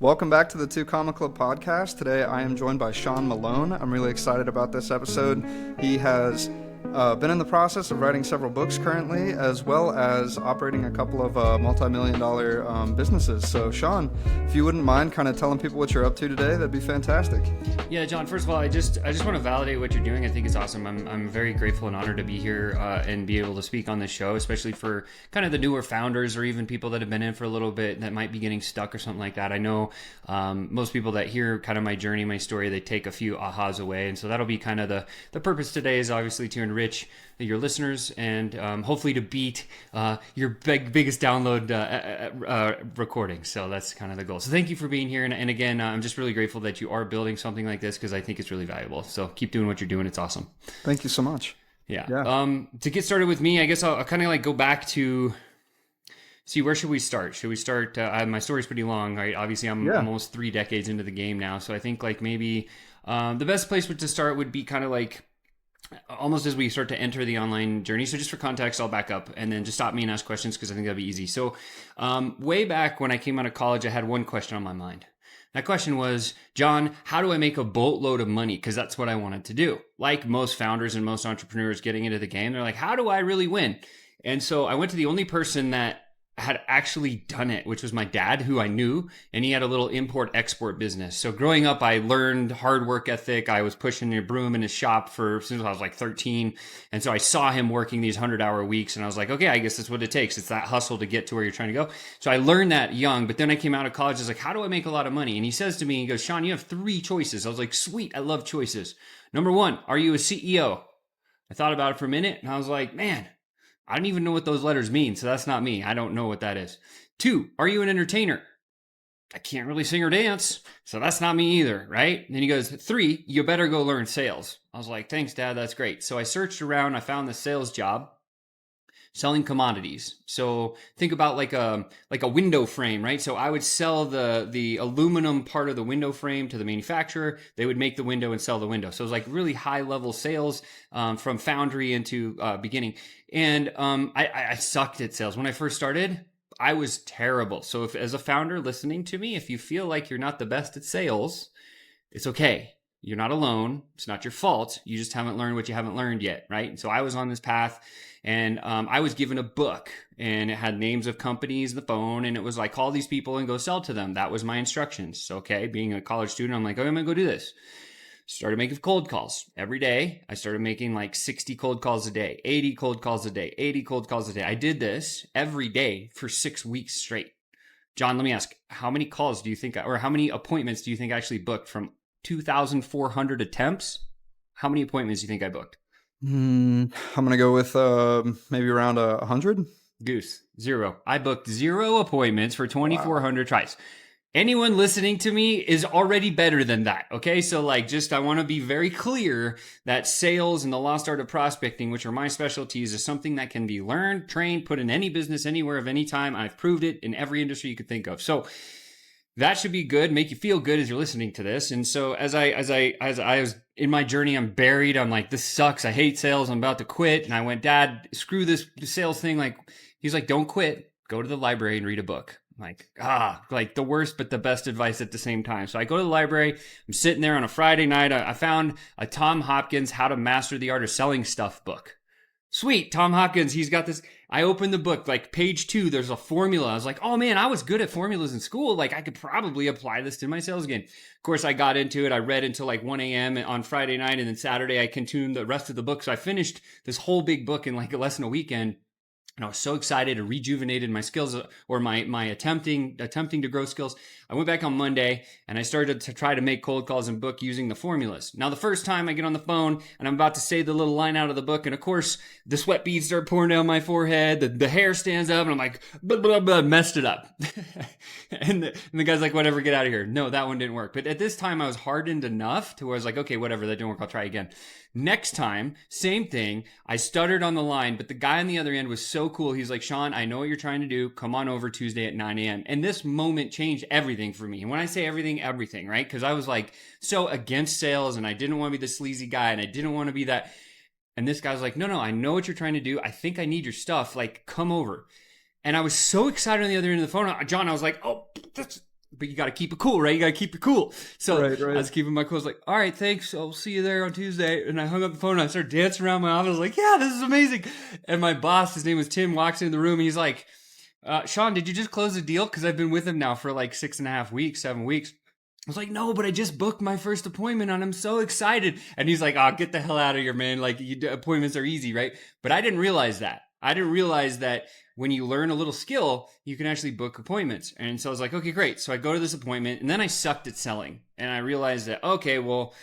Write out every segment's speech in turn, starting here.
Welcome back to the Two Comma Club podcast. Today I am joined by Sean Malone. I'm really excited about this episode. He has been in the process of writing several books currently, as well as operating a couple of multi-million dollar businesses. So Sean, if you wouldn't mind kind of telling people what you're up to today, that'd be fantastic. Yeah, John, first of all, I just want to validate what you're doing. I think it's awesome. I'm very grateful and honored to be here and be able to speak on this show, especially for kind of the newer founders or even people that have been in for a little bit that might be getting stuck or something like that. I know most people that hear kind of my journey, my story, they take a few ahas away. And so that'll be kind of the purpose today, is obviously to enrich your listeners and hopefully to beat your biggest download recording. So that's kind of the goal. So thank you for being here. And again, I'm just really grateful that you are building something like this, because I think it's really valuable. So keep doing what you're doing. It's awesome. Thank you so much. Yeah. To get started with me, I guess I'll kind of like go back to see, where should we start? Should we start? My story's pretty long, right? Obviously, I'm almost 3 decades into the game now. So I think like maybe the best place to start would be kind of like almost as we start to enter the online journey. So just for context, I'll back up and then just stop me and ask questions, because I think that'd be easy. So way back when I came out of college, I had one question on my mind. That question was, John, how do I make a boatload of money? Because that's what I wanted to do. Like most founders and most entrepreneurs getting into the game, they're like, how do I really win? And so I went to the only person that had actually done it, which was my dad, who I knew, and he had a little import-export business. So growing up, I learned hard work ethic. I was pushing a broom in his shop since I was like 13. And so I saw him working these 100-hour weeks, and I was like, okay, I guess that's what it takes. It's that hustle to get to where you're trying to go. So I learned that young, but then I came out of college. I was like, how do I make a lot of money? And he says to me, he goes, Sean, you have 3 choices. I was like, sweet, I love choices. Number 1, are you a CEO? I thought about it for a minute, and I was like, man, I don't even know what those letters mean, so that's not me. I don't know what that is. 2, are you an entertainer? I can't really sing or dance, so that's not me either, right? And then he goes, 3, you better go learn sales. I was like, thanks, Dad, that's great. So I searched around, I found the sales job selling commodities. So think about like a window frame, right? So I would sell the aluminum part of the window frame to the manufacturer. They would make the window and sell the window. So it was like really high level sales from foundry into beginning. And I sucked at sales. When I first started, I was terrible. So if, as a founder listening to me, if you feel like you're not the best at sales, it's okay. You're not alone. It's not your fault. You just haven't learned what you haven't learned yet, right? And so I was on this path, and I was given a book, and it had names of companies in the phone, and it was like, call these people and go sell to them. That was my instructions. So, okay, being a college student, I'm like, okay, I'm going to go do this. Started making cold calls every day. I started making like 60 cold calls a day, 80 cold calls a day, 80 cold calls a day. I did this every day for 6 weeks straight. John, let me ask, how many calls do you think, or how many appointments do you think I actually booked from 2,400 attempts? How many appointments do you think I booked? I'm going to go with maybe around 100. Goose. 0. I booked 0 appointments for 2,400 tries. Anyone listening to me is already better than that. Okay. So like, I want to be very clear that sales and the lost art of prospecting, which are my specialties, is something that can be learned, trained, put in any business, anywhere, of any time. I've proved it in every industry you could think of. So that should be good, make you feel good as you're listening to this. And so as I was in my journey, I'm buried. I'm like, this sucks. I hate sales. I'm about to quit. And I went, Dad, screw this sales thing. Like, he's like, don't quit. Go to the library and read a book. I'm like the worst, but the best advice at the same time. So I go to the library. I'm sitting there on a Friday night. I found a Tom Hopkins, How to Master the Art of Selling Stuff book. Sweet, Tom Hopkins, he's got this. I opened the book, like page 2, there's a formula. I was like, oh man, I was good at formulas in school. Like I could probably apply this to my sales game. Of course, I got into it. I read until like 1 a.m. on Friday night, and then Saturday I continued the rest of the book. So I finished this whole big book in like less than a weekend. And I was so excited and rejuvenated my skills, or my attempting to grow skills. I went back on Monday and I started to try to make cold calls and book using the formulas. Now, the first time I get on the phone and I'm about to say the little line out of the book, and of course, the sweat beads start pouring down my forehead, the hair stands up, and I'm like, blah, blah, blah, messed it up. and the guy's like, whatever, get out of here. No, that one didn't work. But at this time, I was hardened enough to where I was like, okay, whatever, that didn't work, I'll try again. Next time, same thing. I stuttered on the line, but the guy on the other end was so cool. He's like, Sean, I know what you're trying to do. Come on over Tuesday at 9 a.m. And this moment changed everything for me. And when I say everything, everything, right? Because I was like so against sales, and I didn't want to be the sleazy guy, and I didn't want to be that. And this guy's like, no, I know what you're trying to do. I think I need your stuff. Like, come over. And I was so excited on the other end of the phone. John, I was like, oh, but you got to keep it cool, right? You got to keep it cool. So Right. I was keeping my cool. I was like, all right, thanks. I'll see you there on Tuesday. And I hung up the phone and I started dancing around my office. I was like, yeah, this is amazing. And my boss, his name was Tim, walks into the room and he's like, Sean, did you just close the deal? Because I've been with him now for like 6.5 weeks, 7 weeks. I was like, no, but I just booked my first appointment and I'm so excited. And he's like, oh, get the hell out of here, man. Like, appointments are easy, right? But I didn't realize that. I didn't realize that when you learn a little skill, you can actually book appointments. And so I was like, okay, great. So I go to this appointment and then I sucked at selling. And I realized that, okay, well,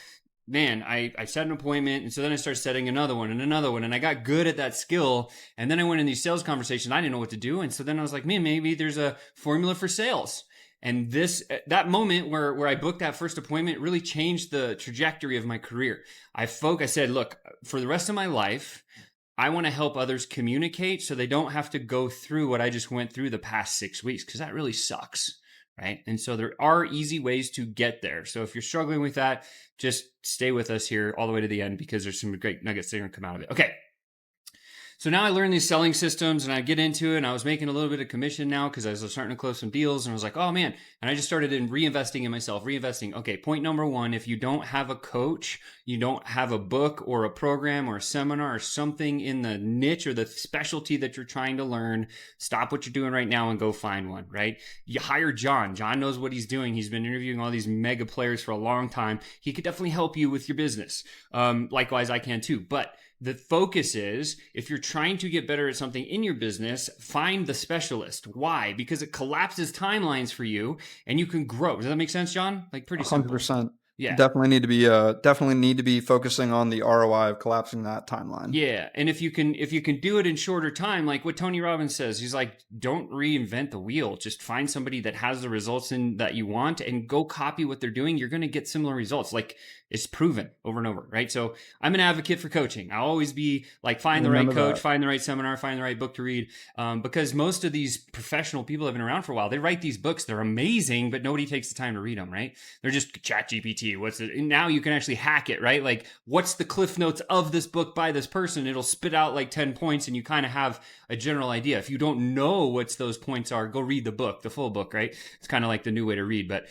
man, I set an appointment. And so then I started setting another one. And I got good at that skill. And then I went in these sales conversations. I didn't know what to do. And so then I was like, man, maybe there's a formula for sales. And that moment where I booked that first appointment really changed the trajectory of my career. I said, look, for the rest of my life, I want to help others communicate so they don't have to go through what I just went through the past 6 weeks, because that really sucks, right? And so there are easy ways to get there. So if you're struggling with that, just stay with us here all the way to the end, because there's some great nuggets that are going to come out of it. Okay. So now I learned these selling systems and I get into it, and I was making a little bit of commission now because I was starting to close some deals, and I was like, oh man. And I just started reinvesting in myself, reinvesting. Okay, point number one, if you don't have a coach, you don't have a book or a program or a seminar or something in the niche or the specialty that you're trying to learn, stop what you're doing right now and go find one, right? You hire John. John knows what he's doing. He's been interviewing all these mega players for a long time. He could definitely help you with your business. Likewise, I can too. But the focus is, if you're trying to get better at something in your business, find the specialist. Why? Because it collapses timelines for you and you can grow. Does that make sense, John? Like, pretty simple. 100%. Yeah. Definitely need to be focusing on the ROI of collapsing that timeline. Yeah. And if you can do it in shorter time, like what Tony Robbins says, he's like, don't reinvent the wheel. Just find somebody that has the results that you want and go copy what they're doing. You're going to get similar results. Like, it's proven over and over, right? So I'm an advocate for coaching. I'll always be like, find the right coach, find the right seminar, find the right book to read. Because most of these professional people have been around for a while. They write these books. They're amazing, but nobody takes the time to read them, right? They're just ChatGPT. What's it? And now you can actually hack it, right? Like, what's the cliff notes of this book by this person? It'll spit out like 10 points and you kind of have a general idea. If you don't know what those points are, go read the book, the full book, right? It's kind of like the new way to read. But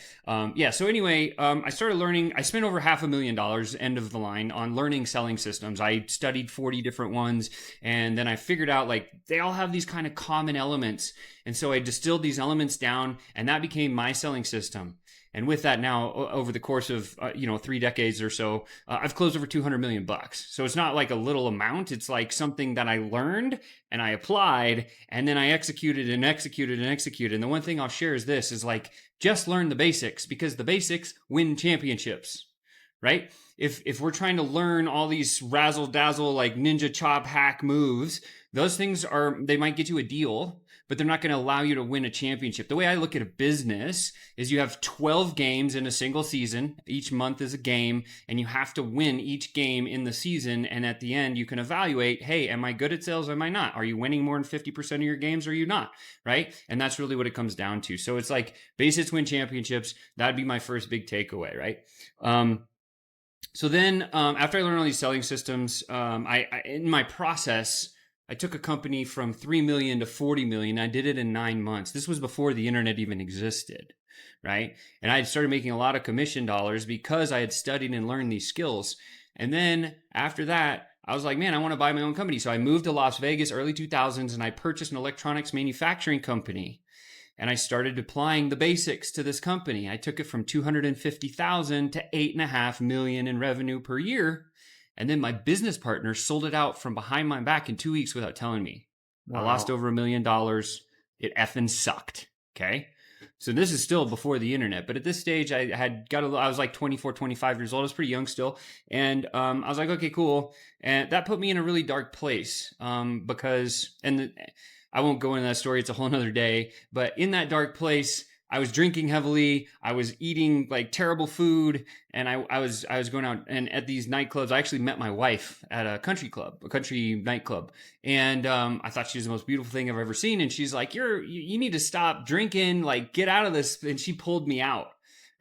yeah, so anyway, I started learning. I spent over $500,000, end of the line, on learning selling systems. I studied 40 different ones, and then I figured out like they all have these kind of common elements. And so I distilled these elements down, and that became my selling system. And with that, now over the course of 3 decades or so, I've closed over $200 million. So it's not like a little amount. It's like something that I learned and I applied, and then I executed and executed and executed. And the one thing I'll share is this: is like, just learn the basics, because the basics win championships, right? If we're trying to learn all these razzle dazzle like ninja chop hack moves, those things they might get you a deal, but they're not going to allow you to win a championship. The way I look at a business is you have 12 games in a single season. Each month is a game, and you have to win each game in the season. And at the end, you can evaluate, hey, am I good at sales? Am I not? Are you winning more than 50% of your games? Or are you not? Right? And that's really what it comes down to. So it's like, basics win championships. That'd be my first big takeaway, right? So then after I learned all these selling systems, I in my process, I took a company from 3 million to 40 million. I did it in 9 months. This was before the internet even existed, right? And I had started making a lot of commission dollars because I had studied and learned these skills. And then after that, I was like, man, I want to buy my own company. So I moved to Las Vegas, early 2000s, and I purchased an electronics manufacturing company. And I started applying the basics to this company. I took it from 250,000 to 8.5 million in revenue per year. And then my business partner sold it out from behind my back in 2 weeks without telling me. Wow. I lost over $1 million. It effing sucked. Okay. So this is still before the internet, but at this stage I was like 24, 25 years old. I was pretty young still. And I was like, okay, cool. And that put me in a really dark place because I won't go into that story. It's a whole nother day. But in that dark place, I was drinking heavily. I was eating like terrible food, and I was going out and at these nightclubs. I actually met my wife at a country nightclub, and I thought she was the most beautiful thing I've ever seen. And she's like, "You need to stop drinking. Like, get out of this." And she pulled me out.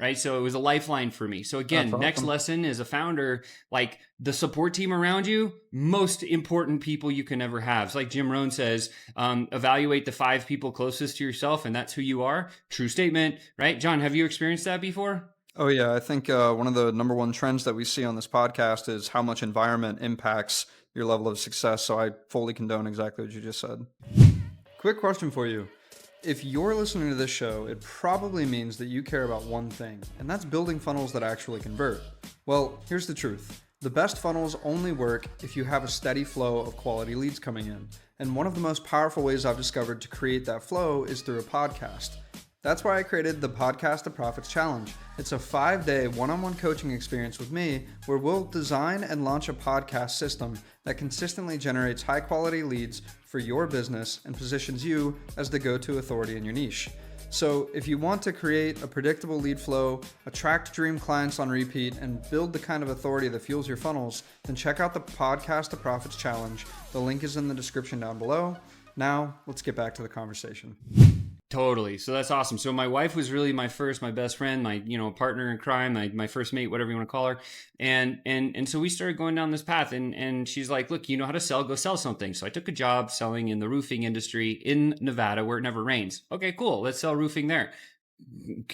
right? So it was a lifeline for me. So again, That's next awesome. lesson as a founder, like the support team around you, most important people you can ever have. It's like Jim Rohn says, evaluate the 5 people closest to yourself, and that's who you are. True statement, right? John, have you experienced that before? Oh yeah, I think one of the number one trends that we see on this podcast is how much environment impacts your level of success. So I fully condone exactly what you just said. Quick question for you. If you're listening to this show, it probably means that you care about one thing, and that's building funnels that actually convert. Well, here's the truth. The best funnels only work if you have a steady flow of quality leads coming in. And one of the most powerful ways I've discovered to create that flow is through a podcast. That's why I created the Podcast to Profits Challenge. It's a 5-day one-on-one coaching experience with me where we'll design and launch a podcast system that consistently generates high-quality leads for your business and positions you as the go-to authority in your niche. So if you want to create a predictable lead flow, attract dream clients on repeat, and build the kind of authority that fuels your funnels, then check out the Podcast to Profits Challenge. The link is in the description down below. Now, let's get back to the conversation. Totally. So that's awesome. So my wife was really my best friend, my, partner in crime, my first mate, whatever you want to call her. And so we started going down this path, and she's like, look, you know how to sell, go sell something. So I took a job selling in the roofing industry in Nevada where it never rains. Okay, cool. Let's sell roofing there.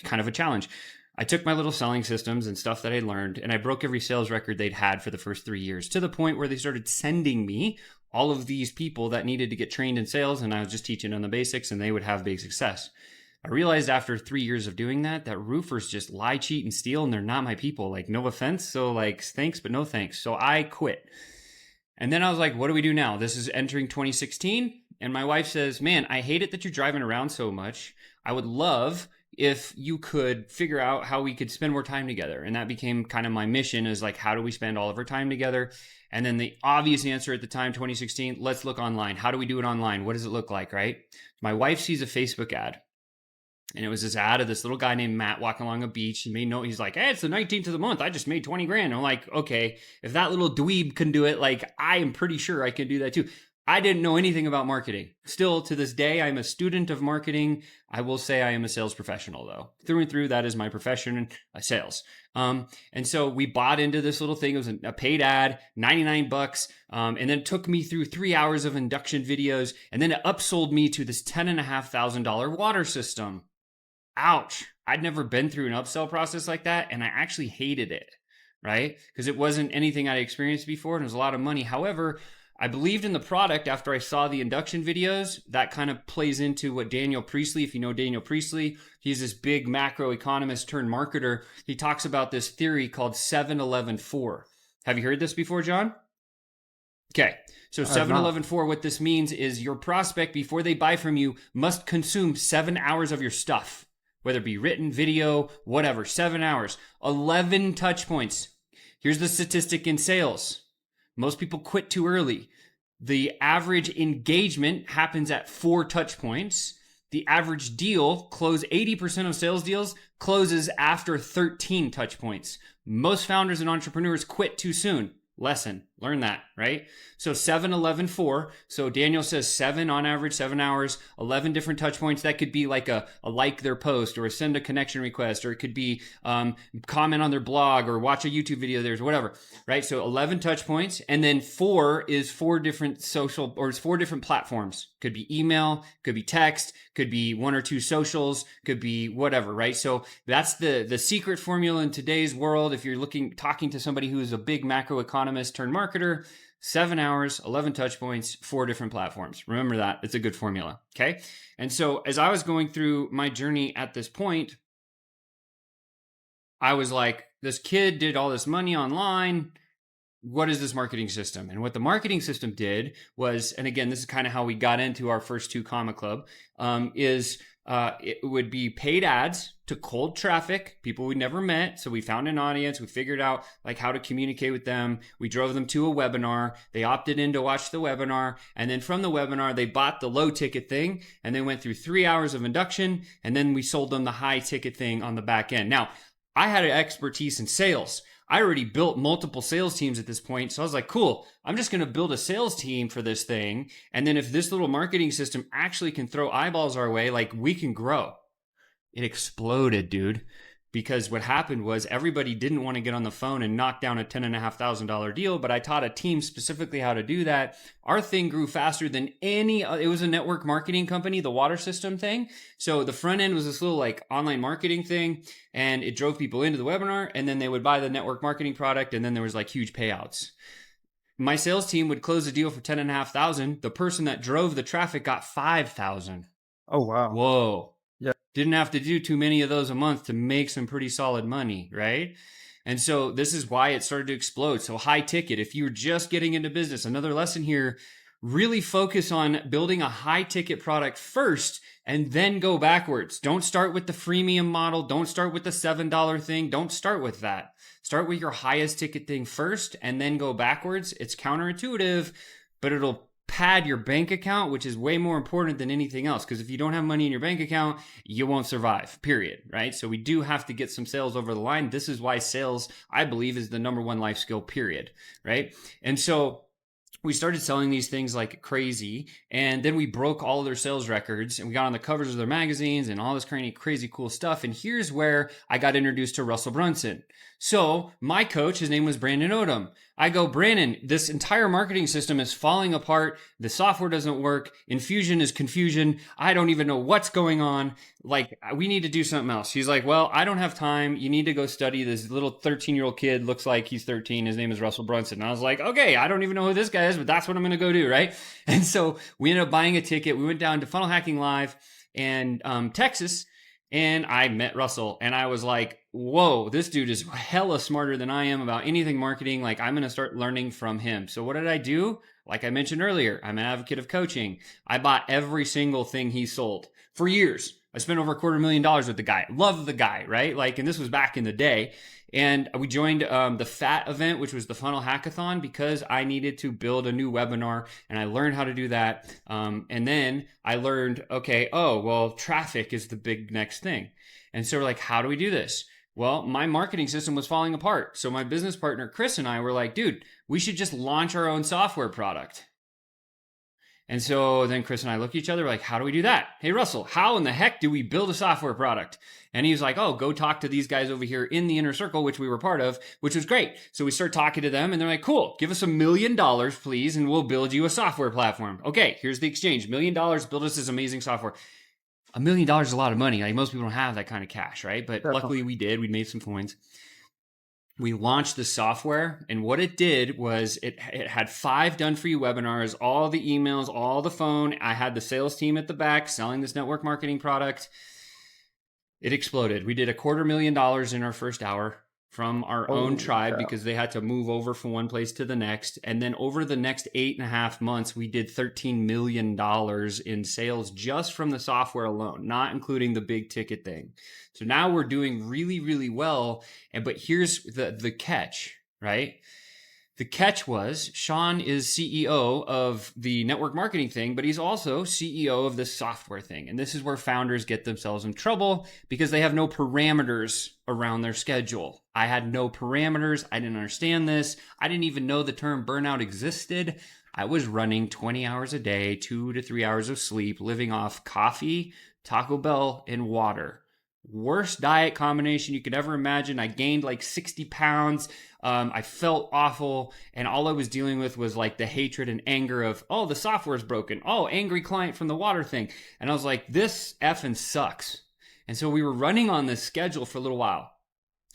Kind of a challenge. I took my little selling systems and stuff that I learned, and I broke every sales record they'd had for the first 3 years, to the point where they started sending me all of these people that needed to get trained in sales, and I was just teaching them the basics, and they would have big success. I realized after 3 years of doing that roofers just lie, cheat, and steal, and they're not my people. Like, no offense. So like, thanks, but no thanks. So I quit. And then I was like, what do we do now? This is entering 2016. And my wife says, man, I hate it that you're driving around so much. I would love if you could figure out how we could spend more time together. And that became kind of my mission, is like, how do we spend all of our time together? And then the obvious answer at the time, 2016, let's look online. How do we do it online? What does it look like, right? My wife sees a Facebook ad. And it was this ad of this little guy named Matt walking along a beach. He made note. He's like, hey, it's the 19th of the month. I just made 20 grand. I'm like, okay, if that little dweeb can do it, like, I am pretty sure I can do that too. I didn't know anything about marketing. Still to this day, I'm a student of marketing. I will say I am a sales professional though. Through and through, that is my profession, sales. And so we bought into this little thing. It was a paid ad, $99. And then it took me through 3 hours of induction videos. And then it upsold me to this $10,500 water system. Ouch. I'd never been through an upsell process like that. And I actually hated it, right? Because it wasn't anything I'd experienced before. And it was a lot of money. However, I believed in the product after I saw the induction videos. That kind of plays into what Daniel Priestley, if you know Daniel Priestley, he's this big macroeconomist turned marketer. He talks about this theory called 7-11-4. Have you heard this before, John? Okay. So 7-11-4, what this means is your prospect, before they buy from you, must consume 7 hours of your stuff, whether it be written, video, whatever, 7 hours, 11 touch points. Here's the statistic in sales. Most people quit too early. The average engagement happens at 4 touch points. The average deal, 80% of sales deals, closes after 13 touch points. Most founders and entrepreneurs quit too soon. Lesson, learn that, right? So 7-11-4. So Daniel says 7 on average, 7 hours, 11 different touch points. That could be like a like their post, or a send a connection request, or it could be comment on their blog, or watch a YouTube video of theirs, whatever, right? So 11 touch points. And then 4 is 4 different social, or it's 4 different platforms. Could be email, could be text, could be 1 or 2 socials, could be whatever, right? So that's the secret formula in today's world. If you're talking to somebody who is a big macroeconomist turned marketer, 7 hours, 11 touch points, 4 different platforms. Remember that. It's a good formula. Okay. And so as I was going through my journey at this point, I was like, this kid did all this money online. What is this marketing system? And what the marketing system did was, and again, this is kind of how we got into our first 2 Comma Club, it would be paid ads to cold traffic, people we never met. So we found an audience, we figured out like how to communicate with them. We drove them to a webinar. They opted in to watch the webinar. And then from the webinar, they bought the low ticket thing, and they went through 3 hours of induction. And then we sold them the high ticket thing on the back end. Now, I had an expertise in sales. I already built multiple sales teams at this point. So I was like, cool, I'm just going to build a sales team for this thing. And then if this little marketing system actually can throw eyeballs our way, like, we can grow. It exploded, dude. because what happened was everybody didn't want to get on the phone and knock down a $10,500 deal, but I taught a team specifically how to do that. Our thing grew faster than any, it was a network marketing company, the water system thing. So the front end was this little like online marketing thing, and it drove people into the webinar, and then they would buy the network marketing product, and then there was like huge payouts. My sales team would close a deal for $10,500. The person that drove the traffic got $5,000. Oh, wow. Whoa. Yeah. Didn't have to do too many of those a month to make some pretty solid money, right? And so this is why it started to explode. So high ticket, if you're just getting into business, another lesson here, really focus on building a high ticket product first and then go backwards. Don't start with the freemium model. Don't start with the $7 thing. Don't start with that. Start with your highest ticket thing first and then go backwards. It's counterintuitive, but it'll pad your bank account, which is way more important than anything else. Because if you don't have money in your bank account, you won't survive, period, right? So we do have to get some sales over the line. This is why sales, I believe, is the number one life skill, period, right? And so we started selling these things like crazy, and then we broke all of their sales records, and we got on the covers of their magazines and all this crazy cool stuff. And here's where I got introduced to Russell Brunson. So my coach, his name was Brandon Odom. I go, Brandon, this entire marketing system is falling apart. The software doesn't work. Infusion is confusion. I don't even know what's going on. Like, we need to do something else. He's like, well, I don't have time. You need to go study this little 13-year-old kid. Looks like he's 13. His name is Russell Brunson. And I was like, okay, I don't even know who this guy is, but that's what I'm going to go do, right? And so we ended up buying a ticket. We went down to Funnel Hacking Live in Texas, and I met Russell, and I was like, whoa, this dude is hella smarter than I am about anything marketing. Like, I'm going to start learning from him. So what did I do? Like I mentioned earlier, I'm an advocate of coaching. I bought every single thing he sold for years. I spent over $250,000 with the guy. Love the guy, right? Like, and this was back in the day. And we joined the FAT event, which was the Funnel Hackathon, because I needed to build a new webinar, and I learned how to do that. And then I learned, okay, oh, well, traffic is the big next thing. And so we're like, how do we do this? Well, my marketing system was falling apart. So my business partner, Chris, and I were like, dude, we should just launch our own software product. And so then Chris and I look at each other like, how do we do that? Hey, Russell, how in the heck do we build a software product? And he was like, oh, go talk to these guys over here in the inner circle, which we were part of, which was great. So we start talking to them, and they're like, cool, give us $1 million, please, and we'll build you a software platform. Okay, here's the exchange. $1 million, build us this amazing software. $1 million is a lot of money. Like, most people don't have that kind of cash, right? But luckily we did. We made some coins. We launched the software, and what it did was it had 5 done-for-you webinars, all the emails, all the phone. I had the sales team at the back selling this network marketing product. It exploded. We did $250,000 in our first hour from our own tribe because they had to move over from one place to the next. And then over the next 8.5 months, we did $13 million in sales just from the software alone, not including the big ticket thing. So now we're doing really, really well. But here's the catch, right? The catch was Sean is CEO of the network marketing thing, but he's also CEO of the software thing. And this is where founders get themselves in trouble because they have no parameters around their schedule. I had no parameters. I didn't understand this. I didn't even know the term burnout existed. I was running 20 hours a day, 2 to 3 hours of sleep, living off coffee, Taco Bell, and water. Worst diet combination you could ever imagine. I gained like 60 pounds. I felt awful. And all I was dealing with was like the hatred and anger of, oh, the software's broken. Oh, angry client from the water thing. And I was like, this effing sucks. And so we were running on this schedule for a little while.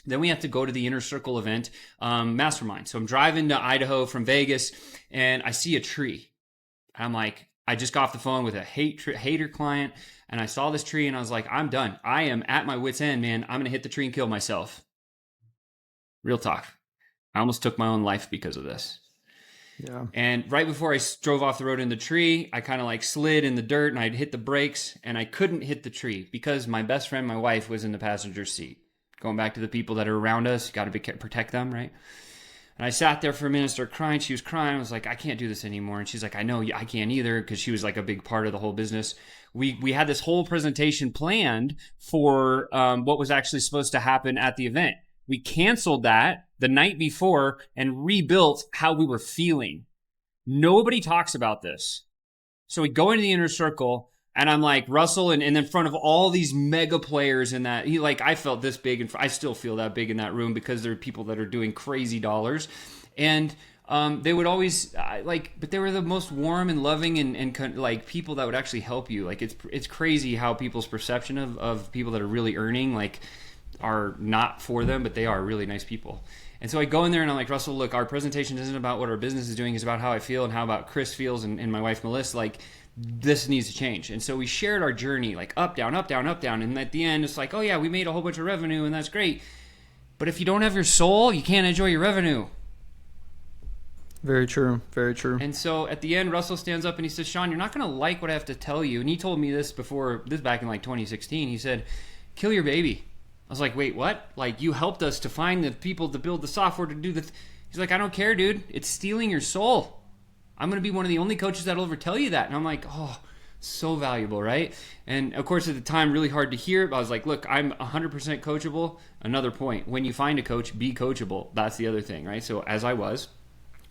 Then we have to go to the Inner Circle event, mastermind. So I'm driving to Idaho from Vegas, and I see a tree. I'm like, I just got off the phone with a hater client, and I saw this tree, and I was like, I'm done. I am at my wit's end, man. I'm going to hit the tree and kill myself. Real talk. I almost took my own life because of this. Yeah. And right before I drove off the road in the tree, I kind of like slid in the dirt, and I'd hit the brakes, and I couldn't hit the tree because my best friend, my wife, was in the passenger seat. Going back to the people that are around us, you got to protect them, right? And I sat there for a minute, started crying. She was crying. I was like, I can't do this anymore. And she's like, I know, I can't either, because she was like a big part of the whole business. We had this whole presentation planned for what was actually supposed to happen at the event. We canceled that the night before and rebuilt how we were feeling. Nobody talks about this. So we go into the Inner Circle. And I'm like, Russell, and in front of all these mega players in that, I felt this big, and I still feel that big in that room because there are people that are doing crazy dollars. And they would always but they were the most warm and loving and like people that would actually help you. Like it's crazy how people's perception of people that are really earning are not for them, but they are really nice people. And so I go in there and I'm like, Russell, look, our presentation isn't about what our business is doing. It's about how I feel and how about Chris feels and my wife, Melissa. Like, this needs to change. And so we shared our journey, like up, down, up, down, up, down. And at the end, it's like, oh yeah, we made a whole bunch of revenue and that's great. But if you don't have your soul, you can't enjoy your revenue. Very true. Very true. And so at the end, Russell stands up and he says, Sean, you're not going to like what I have to tell you. And he told me this back in 2016. He said, kill your baby. I was like, wait, what? Like, you helped us to find the people to build the software to do the... He's like, I don't care, dude. It's stealing your soul. I'm going to be one of the only coaches that'll ever tell you that. And I'm like, oh, so valuable, right? And of course, at the time, really hard to hear. But I was like, look, I'm 100% coachable. Another point, when you find a coach, be coachable. That's the other thing, right? So as I was,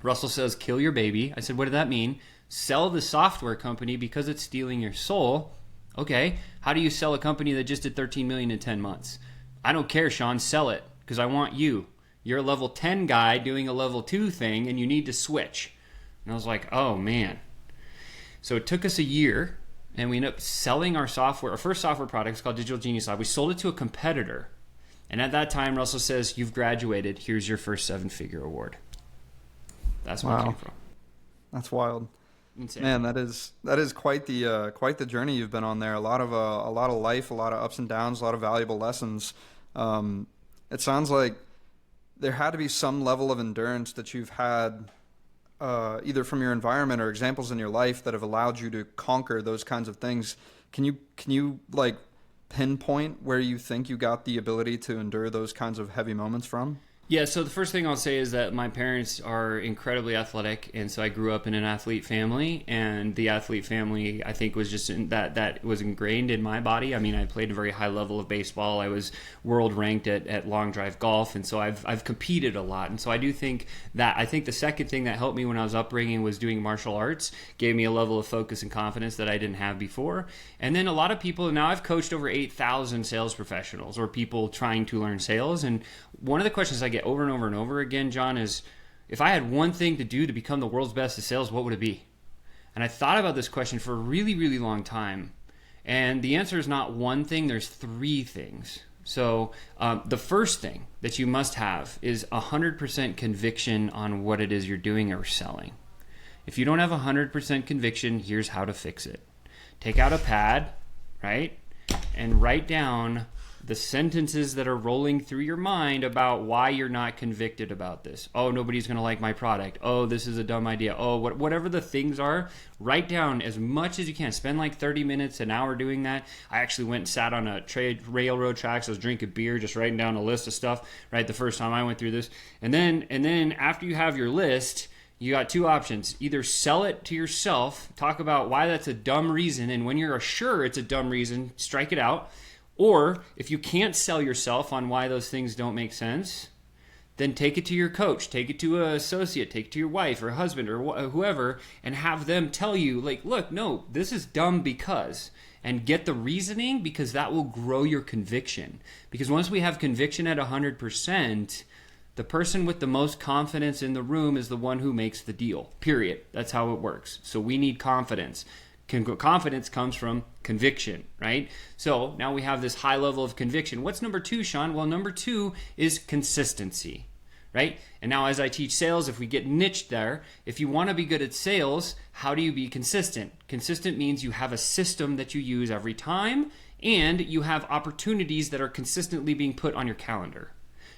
Russell says, kill your baby. I said, what did that mean? Sell the software company because it's stealing your soul. Okay, how do you sell a company that just did $13 million in 10 months? I don't care, Sean, sell it because I want you. You're a level 10 guy doing a level 2 thing and you need to switch. And I was like, oh man. So it took us a year and we ended up selling our software. Our first software product is called Digital Genius Lab. We sold it to a competitor. And at that time, Russell says, you've graduated. Here's your first 7-figure award. That's where it came from. That's wild. Insane. Man, that is quite the journey you've been on there. A lot of life, a lot of ups and downs, a lot of valuable lessons. It sounds like there had to be some level of endurance that you've had, either from your environment or examples in your life that have allowed you to conquer those kinds of things. Can you like pinpoint where you think you got the ability to endure those kinds of heavy moments from? Yeah, so the first thing I'll say is that my parents are incredibly athletic, and so I grew up in an athlete family, and the athlete family, I think, was just that was ingrained in my body. I mean, I played a very high level of baseball. I was world ranked at long drive golf, and so I've competed a lot. And so I do think the second thing that helped me when I was upbringing was doing martial arts, gave me a level of focus and confidence that I didn't have before. And then a lot of people, now I've coached over 8,000 sales professionals or people trying to learn sales, and one of the questions I get over and over and over again, John, is if I had one thing to do to become the world's best at sales, what would it be? And I thought about this question for a really, really long time. And the answer is not one thing, there's 3 things. So the first thing that you must have is 100% conviction on what it is you're doing or selling. If you don't have 100% conviction, here's how to fix it. Take out a pad, right? And write down the sentences that are rolling through your mind about why you're not convicted about this. Oh, nobody's going to like my product. Oh, this is a dumb idea. Oh, whatever the things are, write down as much as you can. Spend like 30 minutes, an hour doing that. I actually went and sat on a railroad tracks. I was drinking beer, just writing down a list of stuff, right? The first time I went through this. And then after you have your list, you got 2 options. Either sell it to yourself, talk about why that's a dumb reason, and when you're sure it's a dumb reason, strike it out. Or if you can't sell yourself on why those things don't make sense, then take it to your coach, take it to an associate, take it to your wife or husband or whoever, and have them tell you, like, look, no, this is dumb because, and get the reasoning, because that will grow your conviction. Because once we have conviction at 100%, the person with the most confidence in the room is the one who makes the deal, period. That's how it works. So we need confidence. Confidence comes from conviction, right? So now we have this high level of conviction. What's number 2, Sean? Well, number 2 is consistency, right? And now as I teach sales, if we get niched there, if you want to be good at sales, how do you be consistent? Consistent means you have a system that you use every time, and you have opportunities that are consistently being put on your calendar.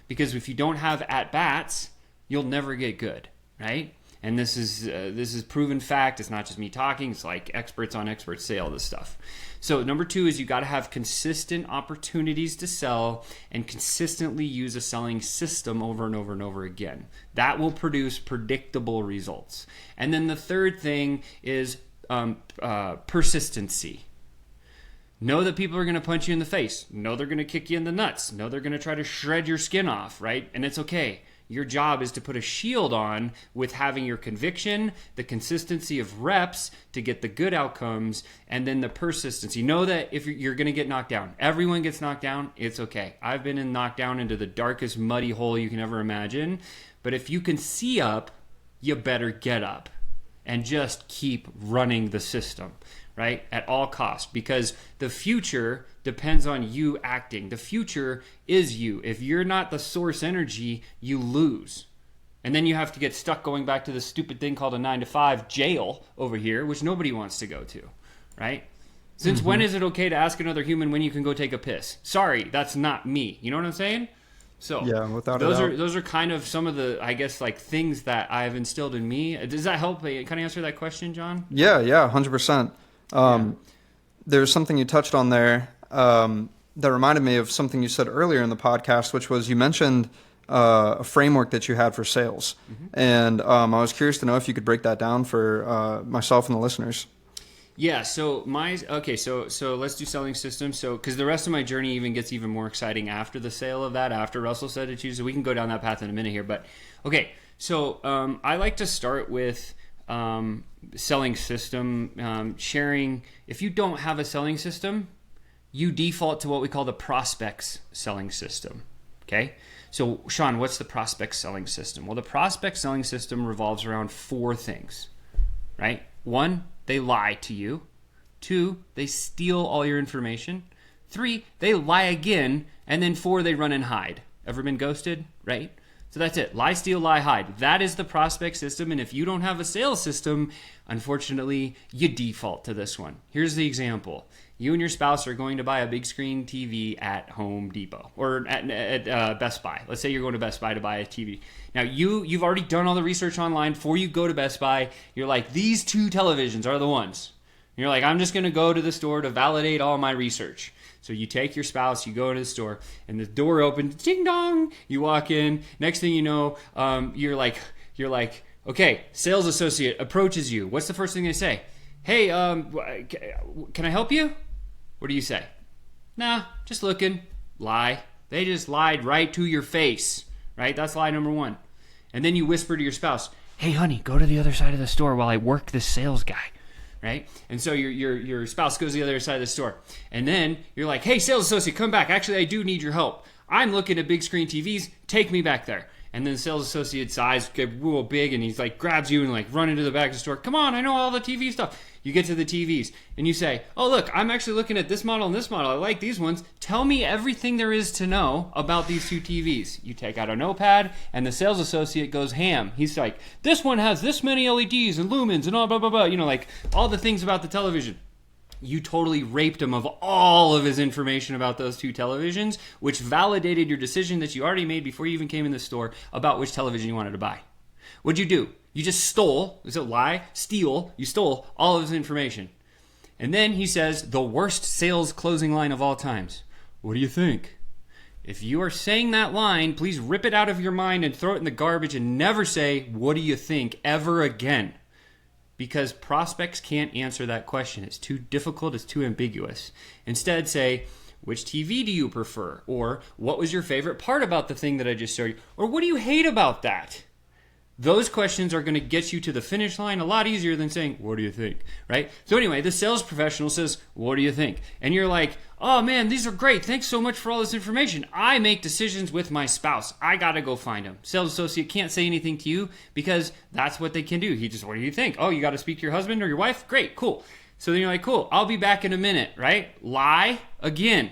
Because if you don't have at-bats, you'll never get good, right? And this is proven fact. It's not just me talking. It's like experts on experts say all this stuff. So number 2 is you got to have consistent opportunities to sell and consistently use a selling system over and over and over again. That will produce predictable results. And then the third thing is persistency. Know that people are going to punch you in the face. Know they're going to kick you in the nuts. Know they're going to try to shred your skin off, right? And it's okay. Your job is to put a shield on with having your conviction, the consistency of reps to get the good outcomes, and then the persistency. Know that if you're going to get knocked down, everyone gets knocked down. It's okay. I've been knocked down into the darkest muddy hole you can ever imagine. But if you can see up, you better get up and just keep running the system, right? At all costs, because the future depends on you acting. The future is you. If you're not the source energy, you lose. And then you have to get stuck going back to this stupid thing called a 9-to-5 jail over here, which nobody wants to go to, right? Since when is it okay to ask another human when you can go take a piss? Sorry, that's not me. You know what I'm saying? So yeah, without those are kind of some of the, I guess, like things that I've instilled in me. Does that help? Kind of answer that question, John? Yeah, 100%. There's something you touched on there that reminded me of something you said earlier in the podcast, which was you mentioned a framework that you had for sales. And I was curious to know if you could break that down for myself and the listeners. Yeah, so so let's do selling systems. So because the rest of my journey even gets even more exciting after the sale of that, after Russell said to choose. So we can go down that path in a minute here. But okay, so I like to start with selling system, sharing. If you don't have a selling system, you default to what we call the prospects selling system. Okay, so Sean, what's the prospect selling system? Well, the prospect selling system revolves around 4 things, right? 1, they lie to you. 2, they steal all your information. 3, they lie again. And then 4, they run and hide. Ever been ghosted? Right? So that's it. Lie, steal, lie, hide. That is the prospect system. And if you don't have a sales system, unfortunately, you default to this one. Here's the example. You and your spouse are going to buy a big screen TV at Home Depot or at Best Buy. Let's say you're going to Best Buy to buy a TV. Now, you've already done all the research online. Before you go to Best Buy, you're like, these 2 televisions are the ones. And you're like, I'm just going to go to the store to validate all my research. So you take your spouse, you go to the store, and the door opens, ding dong. You walk in. Next thing you know, you're like, okay, sales associate approaches you. What's the first thing they say? Hey, can I help you? What do you say? Nah, just looking. Lie. They just lied right to your face, right? That's lie number 1. And then you whisper to your spouse, hey, honey, go to the other side of the store while I work this sales guy, right? And so your spouse goes to the other side of the store. And then you're like, hey, sales associate, come back. Actually, I do need your help. I'm looking at big screen TVs. Take me back there. And then the sales associate's eyes get real big, and he's like grabs you and like run into the back of the store. Come on, I know all the TV stuff. You get to the TVs and you say, oh, look, I'm actually looking at this model and this model. I like these ones. Tell me everything there is to know about these 2 TVs. You take out a notepad and the sales associate goes ham. He's like, this one has this many LEDs and lumens and all blah, blah, blah. You know, like all the things about the television. You totally raped him of all of his information about those 2 televisions, which validated your decision that you already made before you even came in the store about which television you wanted to buy. What'd you do? You just stole, is it lie? Steal, you stole all of his information. And then he says, the worst sales closing line of all times. What do you think? If you are saying that line, please rip it out of your mind and throw it in the garbage and never say, what do you think, ever again. Because prospects can't answer that question. It's too difficult, it's too ambiguous. Instead, say, which TV do you prefer? Or what was your favorite part about the thing that I just showed you? Or what do you hate about that? Those questions are going to get you to the finish line a lot easier than saying, what do you think? Right? So anyway, the sales professional says, what do you think? And you're like, oh man, these are great. Thanks so much for all this information. I make decisions with my spouse. I got to go find him. Sales associate can't say anything to you because that's what they can do. He just, what do you think? Oh, you got to speak to your husband or your wife? Great, cool. So then you're like, cool, I'll be back in a minute, right? Lie again.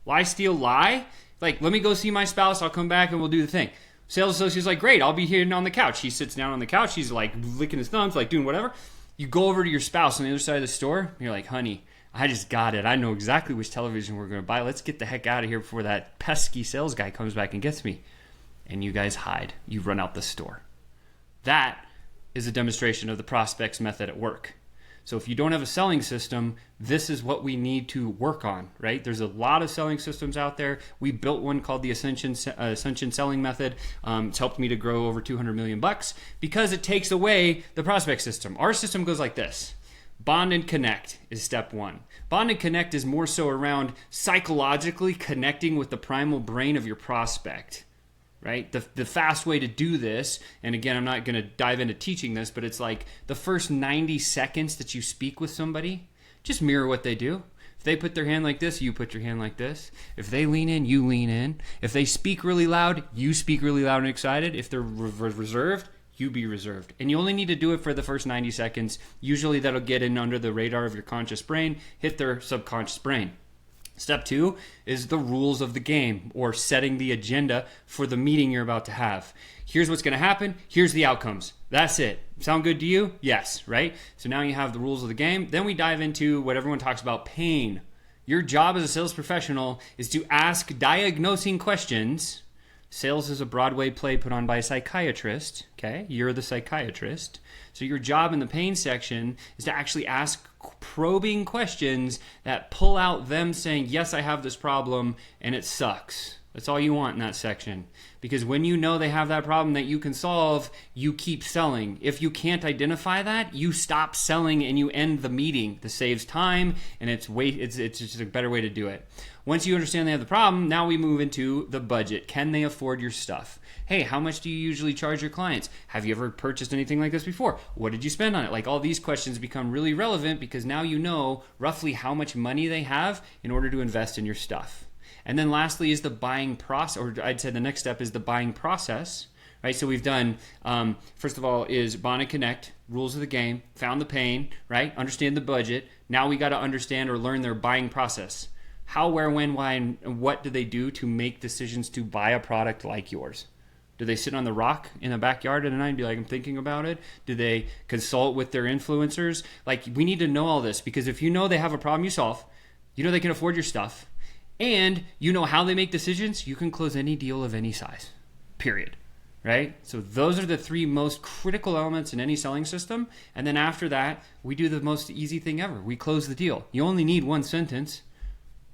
Lie, steal, lie. Like, let me go see my spouse. I'll come back and we'll do the thing. Sales associate's like, great, I'll be here on the couch. He sits down on the couch. He's like licking his thumbs, like doing whatever. You go over to your spouse on the other side of the store. And you're like, honey, I just got it. I know exactly which television we're going to buy. Let's get the heck out of here before that pesky sales guy comes back and gets me. And you guys hide. You run out the store. That is a demonstration of the prospects method at work. So if you don't have a selling system, this is what we need to work on, right? There's a lot of selling systems out there. We built one called the Ascension Selling Method. It's helped me to grow over $200 million because it takes away the prospect system. Our system goes like this. Bond and connect is step 1. Bond and connect is more so around psychologically connecting with the primal brain of your prospect, right? The fast way to do this, and again, I'm not going to dive into teaching this, but it's like the first 90 seconds that you speak with somebody, just mirror what they do. If they put their hand like this, you put your hand like this. If they lean in, you lean in. If they speak really loud, you speak really loud and excited. If they're reserved, you be reserved. And you only need to do it for the first 90 seconds. Usually that'll get in under the radar of your conscious brain, hit their subconscious brain. Step 2 is the rules of the game, or setting the agenda for the meeting you're about to have. Here's what's going to happen. Here's the outcomes. That's it. Sound good to you? Yes, right? So now you have the rules of the game. Then we dive into what everyone talks about, pain. Your job as a sales professional is to ask diagnosing questions. Sales is a Broadway play put on by a psychiatrist, okay? You're the psychiatrist. So your job in the pain section is to actually ask probing questions that pull out them saying, yes, I have this problem and it sucks. That's all you want in that section. Because when you know they have that problem that you can solve, you keep selling. If you can't identify that, you stop selling and you end the meeting. This saves time, and it's just a better way to do it. Once you understand they have the problem, now we move into the budget. Can they afford your stuff? Hey, how much do you usually charge your clients? Have you ever purchased anything like this before? What did you spend on it? Like, all these questions become really relevant because now you know roughly how much money they have in order to invest in your stuff. And then lastly is the buying process, or I'd say the next step is the buying process, right? So we've done, first of all, is bond and connect, rules of the game, found the pain, right? Understand the budget. Now we got to understand or learn their buying process. How, where, when, why, and what do they do to make decisions to buy a product like yours? Do they sit on the rock in the backyard at night and be like, I'm thinking about it? Do they consult with their influencers? Like, we need to know all this, because if you know they have a problem you solve, you know they can afford your stuff, and you know how they make decisions, you can close any deal of any size, period, right? So those are the 3 most critical elements in any selling system. And then after that, we do the most easy thing ever. We close the deal. You only need 1 sentence.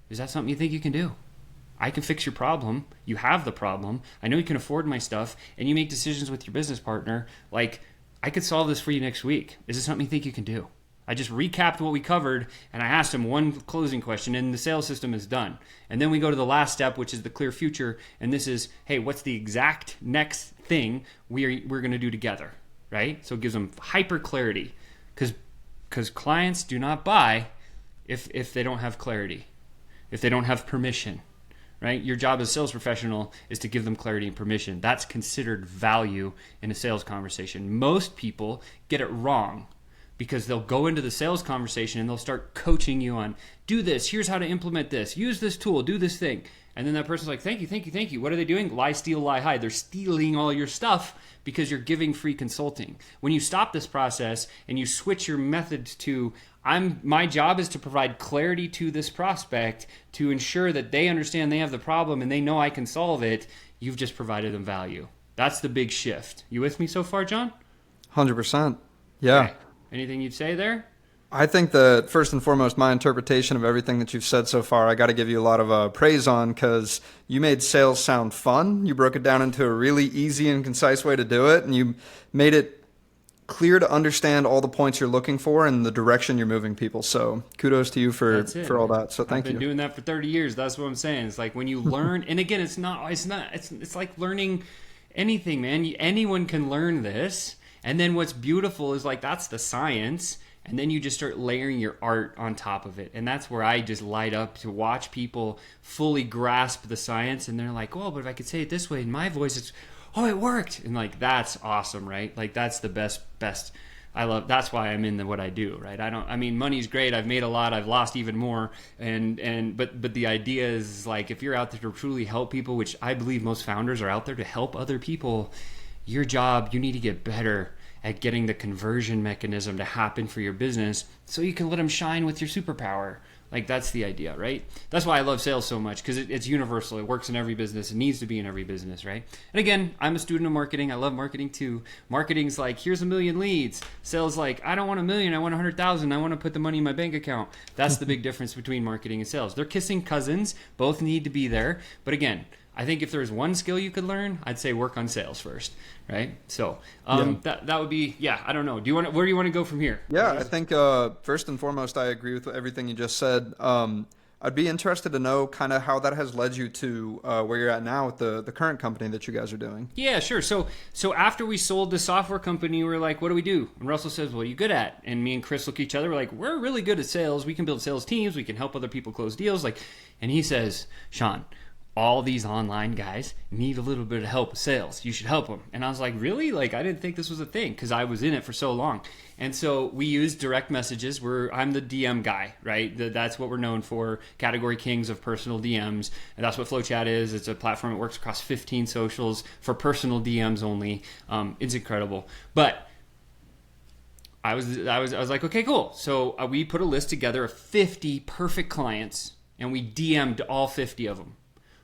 Is that something you think you can do? I can fix your problem. You have the problem. I know you can afford my stuff, and you make decisions with your business partner. Like, I could solve this for you next week. Is it something you think you can do? I just recapped what we covered, and I asked him 1 closing question, and the sales system is done. And then we go to the last step, which is the clear future. And this is, hey, what's the exact next thing we're going to do together, right? So it gives them hyper clarity, because clients do not buy if they don't have clarity, if they don't have permission, right? Your job as a sales professional is to give them clarity and permission. That's considered value in a sales conversation. Most people get it wrong, because they'll go into the sales conversation and they'll start coaching you on, do this, here's how to implement this, use this tool, do this thing. And then that person's like, thank you, thank you, thank you. What are they doing? Lie, steal, lie, hide. They're stealing all your stuff because you're giving free consulting. When you stop this process and you switch your method to, my job is to provide clarity to this prospect to ensure that they understand they have the problem and they know I can solve it, you've just provided them value. That's the big shift. You with me so far, John? 100%. Yeah. Okay. Anything you'd say there? I think that first and foremost, my interpretation of everything that you've said so far, I got to give you a lot of praise on, because you made sales sound fun. You broke it down into a really easy and concise way to do it, and you made it clear to understand all the points you're looking for and the direction you're moving people. So kudos to you for all that. So thank you. I've been doing that for 30 years. That's what I'm saying. It's like when you learn, and again, it's like learning anything, man. Anyone can learn this. And then what's beautiful is, like, that's the science. And then you just start layering your art on top of it. And that's where I just light up to watch people fully grasp the science. And they're like, oh, but if I could say it this way in my voice, it's, oh, it worked. And like, that's awesome, right? Like, that's the best. That's why I'm in what I do, right? Money's great. I've made a lot. I've lost even more. But the idea is, like, if you're out there to truly help people, which I believe most founders are out there to help other people, your job, you need to get better at getting the conversion mechanism to happen for your business so you can let them shine with your superpower. Like, that's the idea, right? That's why I love sales so much, because it's universal. It works in every business. It needs to be in every business, right? And again, I'm a student of marketing. I love marketing too. Marketing's like, here's 1 million leads. Sales like, I don't want 1 million. I want 100,000. I want to put the money in my bank account. That's the big difference between marketing and sales. They're kissing cousins. Both need to be there. But again, I think if there's one skill you could learn, I'd say work on sales first, right? So that would be, I don't know. Where do you want to go from here? Yeah, I think first and foremost, I agree with everything you just said. I'd be interested to know kind of how that has led you to where you're at now with the current company that you guys are doing. Yeah, sure. So after we sold the software company, we were like, what do we do? And Russell says, what are you good at? And me and Chris look at each other. We're like, we're really good at sales. We can build sales teams. We can help other people close deals. And he says, Sean, all these online guys need a little bit of help with sales. You should help them. And I was like, really? I didn't think this was a thing because I was in it for so long. And so we use direct messages. I'm the DM guy, right? That's what we're known for. Category kings of personal DMs. And that's what FlowChat is. It's a platform that works across 15 socials for personal DMs only. It's incredible. But I was like, okay, cool. So we put a list together of 50 perfect clients and we DM'd all 50 of them.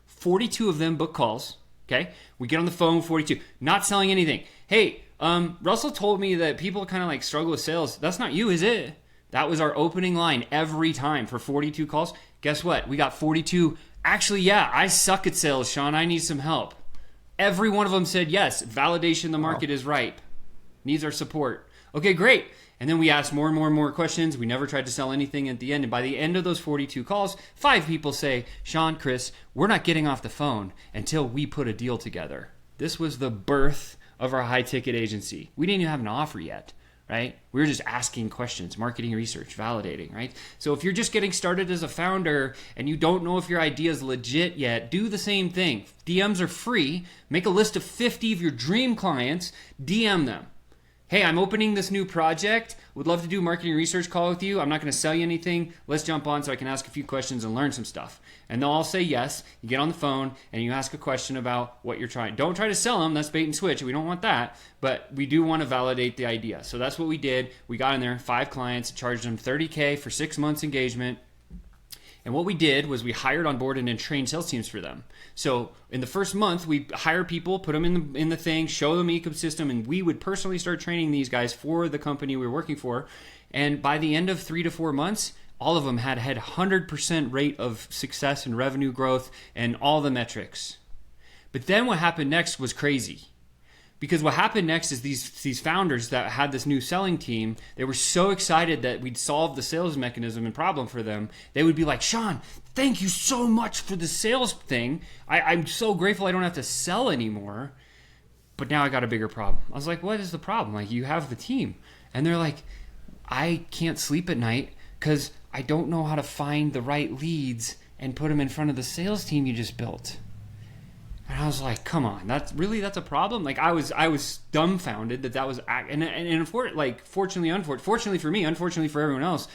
42 of them book calls. Okay. We get on the phone, 42, not selling anything. Hey, Russell told me that people kind of struggle with sales. That's not you, is it? That was our opening line every time for 42 calls. Guess what? We got 42. Actually, yeah, I suck at sales, Sean. I need some help. Every one of them said yes. Validation the market is ripe. Needs our support. Okay, great. And then we asked more and more and more questions. We never tried to sell anything at the end. And by the end of those 42 calls, 5 people say, Sean, Chris, we're not getting off the phone until we put a deal together. This was the birth of our high-ticket agency. We didn't even have an offer yet, right? We were just asking questions, marketing research, validating, right? So if you're just getting started as a founder and you don't know if your idea is legit yet, do the same thing. DMs are free. Make a list of 50 of your dream clients. DM them. Hey, I'm opening this new project. Would love to do a marketing research call with you. I'm not going to sell you anything. Let's jump on so I can ask a few questions and learn some stuff. And they'll all say yes. You get on the phone and you ask a question about what you're trying. Don't try to sell them. That's bait and switch. We don't want that. But we do want to validate the idea. So that's what we did. We got in there, 5 clients, charged them $30K for 6 months engagement. And what we did was we hired on board and then trained sales teams for them. So in the first month, we hire people, put them in the thing, show them the ecosystem, and we would personally start training these guys for the company we were working for. And by the end of 3 to 4 months, all of them had 100% rate of success and revenue growth and all the metrics. But then what happened next was crazy. Because what happened next is these founders that had this new selling team, they were so excited that we'd solved the sales mechanism and problem for them. They would be like, Sean, thank you so much for the sales thing. I'm so grateful I don't have to sell anymore. But now I got a bigger problem. I was like, what is the problem? You have the team. And they're like, I can't sleep at night because I don't know how to find the right leads and put them in front of the sales team you just built. And I was like, come on, that's a problem? I was dumbfounded that was, and fortunately for me, unfortunately for everyone else,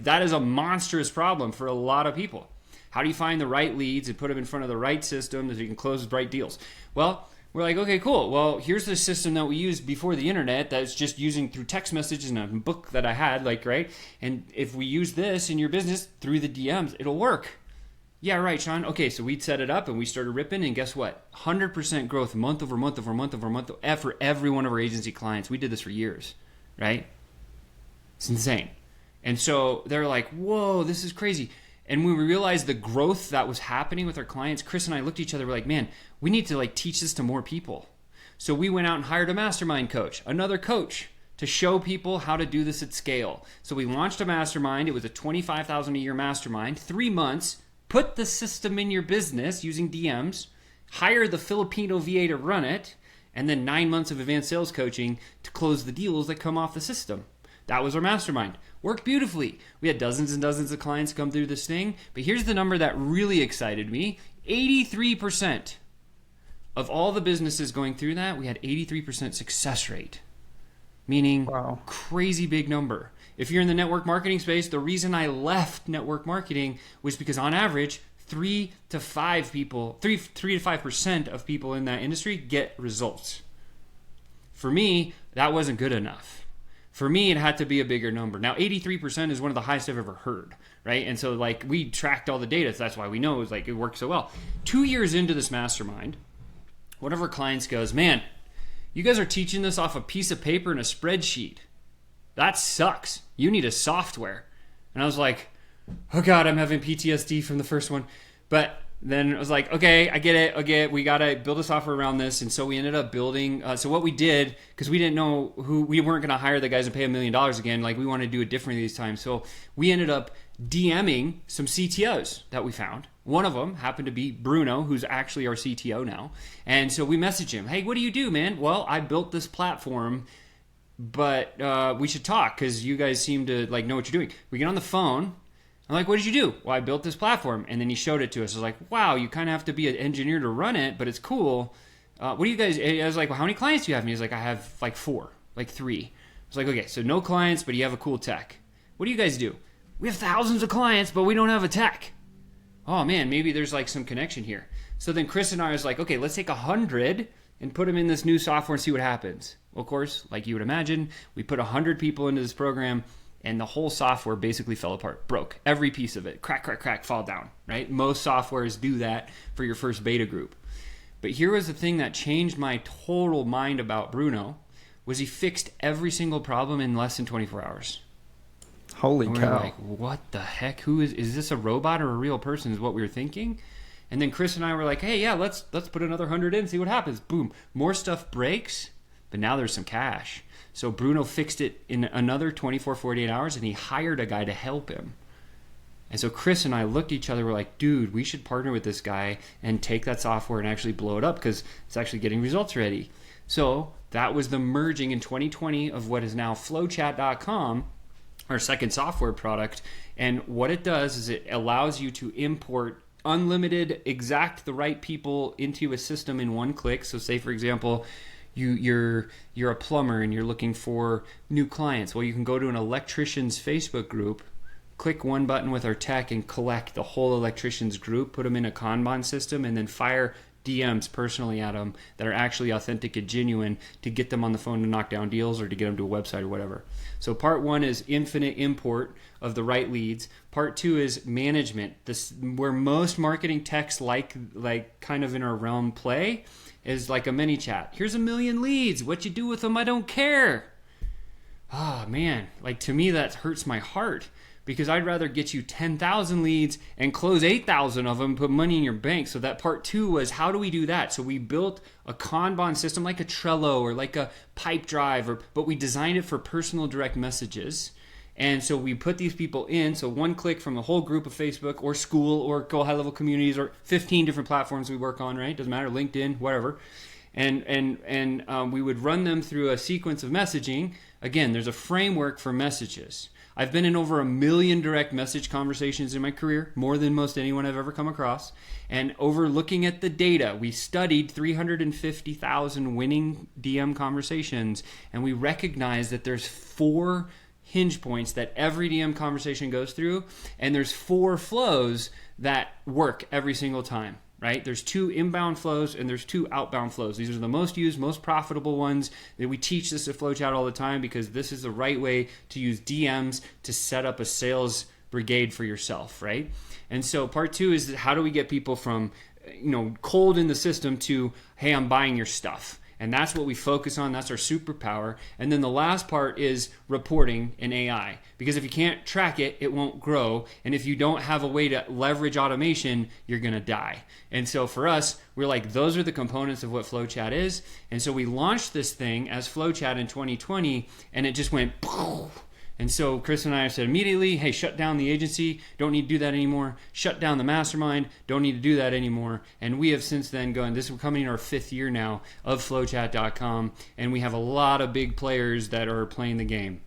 that is a monstrous problem for a lot of people. How do you find the right leads and put them in front of the right system so you can close the right deals? Well, we're like, okay, cool. Well, here's the system that we used before the internet that's just using through text messages and a book that I had, right? And if we use this in your business through the DMs, it'll work. Yeah, right, Sean. Okay, so we set it up and we started ripping, and guess what? 100% growth month over month over month over month for every one of our agency clients. We did this for years, right? It's insane. And so they're like, whoa, this is crazy. And when we realized the growth that was happening with our clients, Chris and I looked at each other, we're like, man, we need to teach this to more people. So we went out and hired a mastermind coach, another coach, to show people how to do this at scale. So we launched a mastermind. It was a $25,000 a year mastermind, 3 months. Put the system in your business using DMs, hire the Filipino VA to run it, and then 9 months of advanced sales coaching to close the deals that come off the system. That was our mastermind. Worked beautifully. We had dozens and dozens of clients come through this thing. But here's the number that really excited me. 83% of all the businesses going through that, we had 83% success rate. Meaning, wow, crazy big number. If you're in the network marketing space, the reason I left network marketing was because on average, 3 to 5% of people in that industry get results. For me, that wasn't good enough. For me, it had to be a bigger number. Now, 83% is one of the highest I've ever heard, right? And so we tracked all the data, so that's why we know it worked so well. 2 years into this mastermind, one of our clients goes, man, you guys are teaching this off a piece of paper and a spreadsheet. That sucks. You need a software. And I was like, oh God, I'm having PTSD from the first one. But then I was like, okay, I get it. We got to build a software around this. And so we ended up building. So what we did, because we didn't know we weren't going to hire the guys and pay $1 million again. We wanted to do it differently this time. So we ended up DMing some CTOs that we found. One of them happened to be Bruno, who's actually our CTO now. And so we messaged him, hey, what do you do, man? Well, I built this platform, but we should talk because you guys seem to like know what you're doing. We get on the phone. I'm like, what did you do? Well, I built this platform. And then he showed it to us. I was like, wow, you kind of have to be an engineer to run it, but it's cool. What do you guys, I was like, well, how many clients do you have? And he's like, I have like 4, like 3. I was like, okay, so no clients, but you have a cool tech. What do you guys do? We have thousands of clients, but we don't have a tech. Oh man, maybe there's like some connection here. So then Chris and I was like, okay, let's take 100 and put them in this new software and see what happens. Well, of course, like you would imagine, we put 100 people into this program and the whole software basically fell apart, broke. Every piece of it, crack, fall down, right? Most softwares do that for your first beta group. But here was the thing that changed my total mind about Bruno, was he fixed every single problem in less than 24 hours. Holy and cow. Like, what the heck? Who is this a robot or a real person is what we were thinking? And then Chris and I were like, hey, yeah, let's put another 100 in, see what happens. Boom. More stuff breaks, but now there's some cash. So Bruno fixed it in another 24, 48 hours, and he hired a guy to help him. And so Chris and I looked at each other, we're like, dude, we should partner with this guy and take that software and actually blow it up because it's actually getting results ready. So that was the merging in 2020 of what is now FlowChat.com, our second software product. And what it does is it allows you to import unlimited, exact the right people into a system in one click. So say, for example, you're a plumber and you're looking for new clients. Well, you can go to an electrician's Facebook group, click one button with our tech and collect the whole electrician's group, put them in a Kanban system, and then fire DMs personally at them that are actually authentic and genuine to get them on the phone to knock down deals or to get them to a website or whatever. So part 1 is infinite import of the right leads. Part 2 is management. This where most marketing techs like kind of in our realm play is like a mini chat. Here's 1 million leads. What you do with them, I don't care. Oh man, like to me that hurts my heart. Because I'd rather get you 10,000 leads and close 8,000 of them and put money in your bank. So that part 2 was, how do we do that? So we built a Kanban system like a Trello or like a Pipe Drive, but we designed it for personal direct messages. And so we put these people in, so one click from the whole group of Facebook or school or Go High Level Communities or 15 different platforms we work on, right? Doesn't matter, LinkedIn, whatever. And we would run them through a sequence of messaging. Again, there's a framework for messages. I've been in over 1 million direct message conversations in my career, more than most anyone I've ever come across. And over looking at the data, we studied 350,000 winning DM conversations, and we recognized that there's 4 hinge points that every DM conversation goes through, and there's 4 flows that work every single time. Right? There's 2 inbound flows and there's 2 outbound flows. These are the most used, most profitable ones. That we teach this at FlowChat all the time because this is the right way to use DMs to set up a sales brigade for yourself, right? And so part 2 is how do we get people from, cold in the system to, hey, I'm buying your stuff. And that's what we focus on. That's our superpower. And then the last part is reporting and AI. Because if you can't track it, it won't grow. And if you don't have a way to leverage automation, you're going to die. And so for us, we're like, those are the components of what FlowChat is. And so we launched this thing as FlowChat in 2020, and it just went poof. And so Chris and I said immediately, hey, shut down the agency. Don't need to do that anymore. Shut down the mastermind. Don't need to do that anymore. And we have since then gone, we're coming in our 5th year now of FlowChat.com. And we have a lot of big players that are playing the game.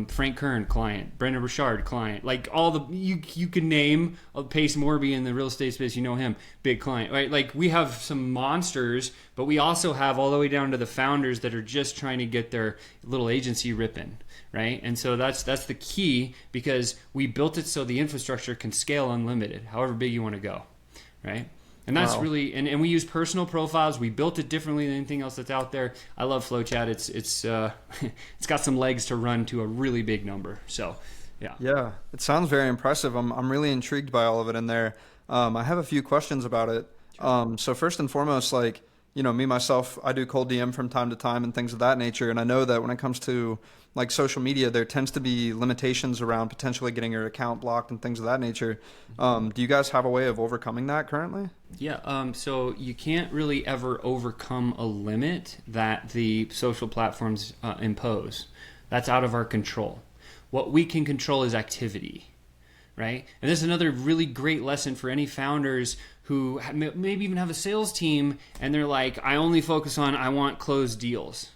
Frank Kern, client. Brendan Burchard, client. Like all the, you can name Pace Morby in the real estate space, you know him, big client, right? Like we have some monsters, but we also have all the way down to the founders that are just trying to get their little agency ripping, right? And so that's the key because we built it so the infrastructure can scale unlimited, however big you want to go, right? And that's really, and we use personal profiles. We built it differently than anything else that's out there. I love FlowChat. It's got some legs to run to a really big number. So, yeah. Yeah, it sounds very impressive. I'm really intrigued by all of it in there. I have a few questions about it. So first and foremost, like, me, myself, I do cold DM from time to time and things of that nature. And I know that when it comes to like social media, there tends to be limitations around potentially getting your account blocked and things of that nature. Do you guys have a way of overcoming that currently? Yeah. So you can't really ever overcome a limit that the social platforms impose. That's out of our control. What we can control is activity. right? And this is another really great lesson for any founders who maybe even have a sales team and they're like, I only focus on, I want closed deals.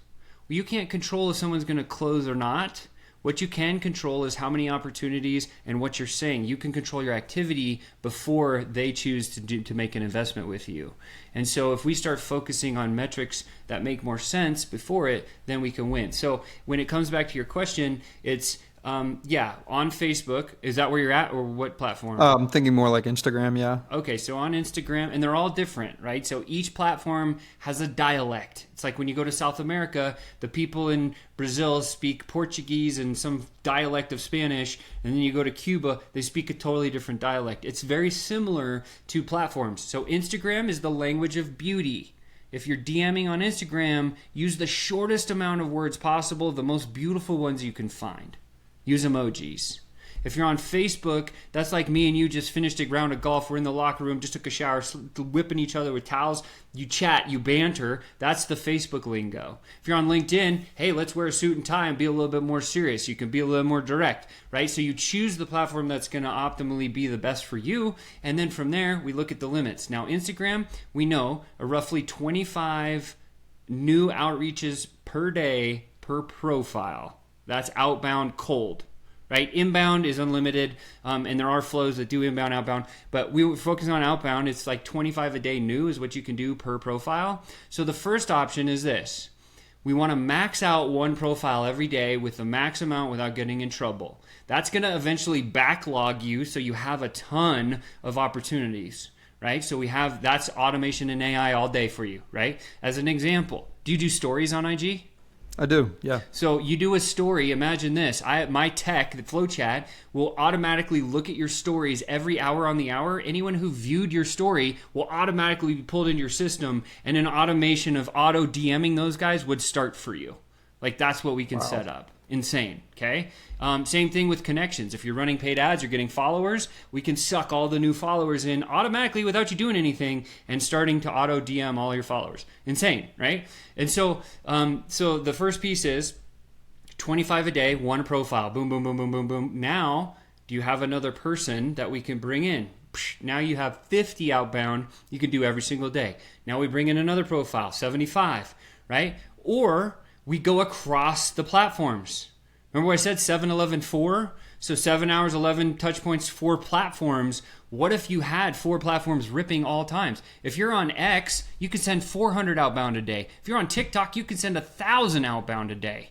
Well, you can't control if someone's going to close or not. What you can control is how many opportunities and what you're saying. You can control your activity before they choose to make an investment with you. And so if we start focusing on metrics that make more sense before it, then we can win. So when it comes back to your question, it's on Facebook. Is that where you're at, or what platform? I'm thinking more like Instagram, yeah. Okay, so on Instagram, and they're all different, right? So each platform has a dialect. It's like when you go to South America, the people in Brazil speak Portuguese and some dialect of Spanish, and then you go to Cuba, they speak a totally different dialect. It's very similar to platforms. So Instagram is the language of beauty. If you're DMing on Instagram, use the shortest amount of words possible, the most beautiful ones you can find. Use emojis. If you're on Facebook, that's like me and you just finished a round of golf. We're in the locker room, just took a shower, whipping each other with towels. You chat, you banter. That's the Facebook lingo. If you're on LinkedIn, hey, let's wear a suit and tie and be a little bit more serious. You can be a little more direct, right? So you choose the platform that's going to optimally be the best for you. And then from there, we look at the limits. Now, Instagram, we know are roughly 25 new outreaches per day per profile. That's outbound cold, right? Inbound is unlimited, and there are flows that do inbound, outbound. But we were focusing on outbound. It's like 25 a day new is what you can do per profile. So the first option is this. We want to max out one profile every day with the max amount without getting in trouble. That's going to eventually backlog you so you have a ton of opportunities, right? So that's automation and AI all day for you, right? As an example, do you do stories on IG? I do, yeah. So you do a story. Imagine this. My tech, the FlowChat, will automatically look at your stories every hour on the hour. Anyone who viewed your story will automatically be pulled into your system, and an automation of auto DMing those guys would start for you. Like, that's what we can set up. Insane, okay? Same thing with connections. If you're running paid ads, you're getting followers, we can suck all the new followers in automatically without you doing anything and starting to auto DM all your followers. Insane, right? And so the first piece is 25 a day, one profile. Boom, boom, boom, boom, boom, boom. Now, do you have another person that we can bring in? Now you have 50 outbound you can do every single day. Now we bring in another profile, 75, right? Or we go across the platforms. Remember what I said, 7, 11, 4? So 7 hours, 11 touch points, 4 platforms. What if you had 4 platforms ripping all times? If you're on X, you can send 400 outbound a day. If you're on TikTok, you can send 1,000 outbound a day.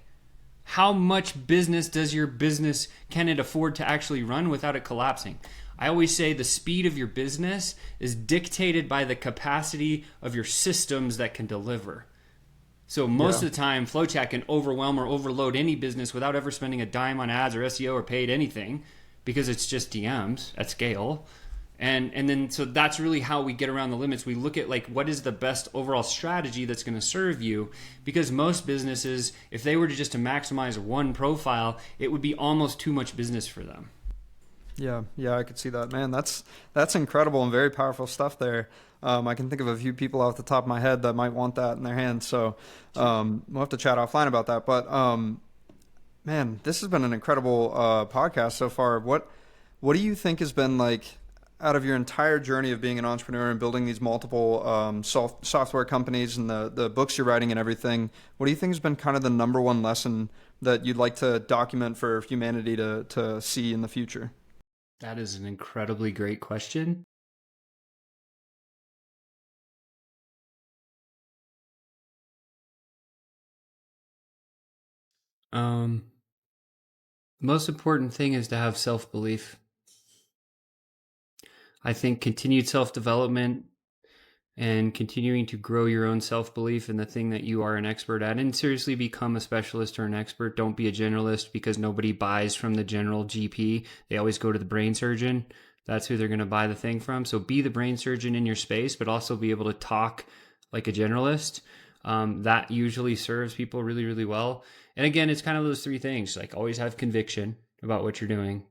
How much business does your business, can it afford to actually run without it collapsing? I always say the speed of your business is dictated by the capacity of your systems that can deliver. So most of the time, FlowChat can overwhelm or overload any business without ever spending a dime on ads or SEO or paid anything, because it's just DMs at scale. And then so that's really how we get around the limits. We look at like what is the best overall strategy that's going to serve you, because most businesses, if they were to just to maximize one profile, it would be almost too much business for them. Yeah, I could see that. Man, that's incredible and very powerful stuff there. I can think of a few people off the top of my head that might want that in their hands. So we'll have to chat offline about that. But man, this has been an incredible podcast so far. What do you think has been like, out of your entire journey of being an entrepreneur and building these multiple software companies and the books you're writing and everything, what do you think has been kind of the number one lesson that you'd like to document for humanity to see in the future? That is an incredibly great question. The most important thing is to have self-belief. I think continued self-development and continuing to grow your own self-belief in the thing that you are an expert at, and seriously become a specialist or an expert. Don't be a generalist, because nobody buys from the general GP. They always go to the brain surgeon. That's who they're going to buy the thing from. So be the brain surgeon in your space, but also be able to talk like a generalist. That usually serves people really, really well. And again, it's kind of those 3 things. Like, always have conviction about what you're doing.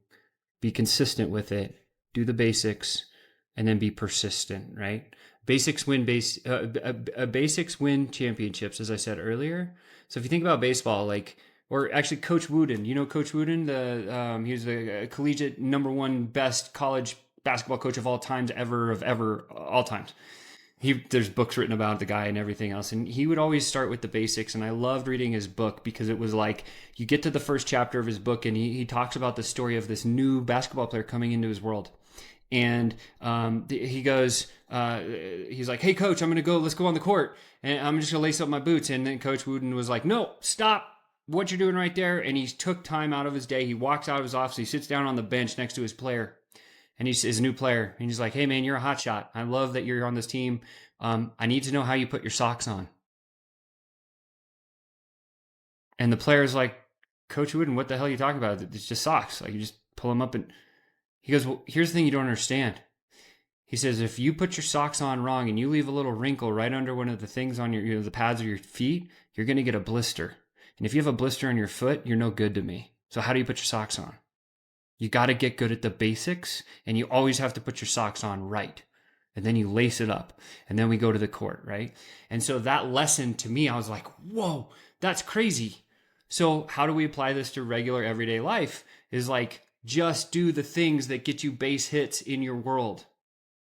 Be consistent with it. Do the basics, and then be persistent, right? Basics win basics win championships, as I said earlier. So if you think about baseball, like Or actually, Coach Wooden. You know Coach Wooden? He was a collegiate #1 best college basketball coach of all times, all times. There's books written about the guy and everything else, and he would always start with the basics. And I loved reading his book because it was like you get to the first chapter of his book, and he talks about the story of this new basketball player coming into his world. And he goes, he's like, "Hey, coach, let's go on the court, and I'm just gonna lace up my boots." And then Coach Wooden was like, "No, stop what you're doing right there." And he took time out of his day. He walks out of his office. He sits down on the bench next to his player, and he's his new player. And he's like, "Hey, man, you're a hot shot. I love that you're on this team. I need to know how you put your socks on." And the player's like, "Coach Wooden, what the hell are you talking about? It's just socks. Like, you just pull them up." And he goes, "Well, here's the thing you don't understand." He says, "If you put your socks on wrong and you leave a little wrinkle right under one of the things on your, the pads of your feet, you're going to get a blister. And if you have a blister on your foot, you're no good to me. So how do you put your socks on? You got to get good at the basics, and you always have to put your socks on right. And then you lace it up, and then we go to the court, right?" And so that lesson to me, I was like, whoa, that's crazy. So how do we apply this to regular everyday life? Is like, just do the things that get you base hits in your world.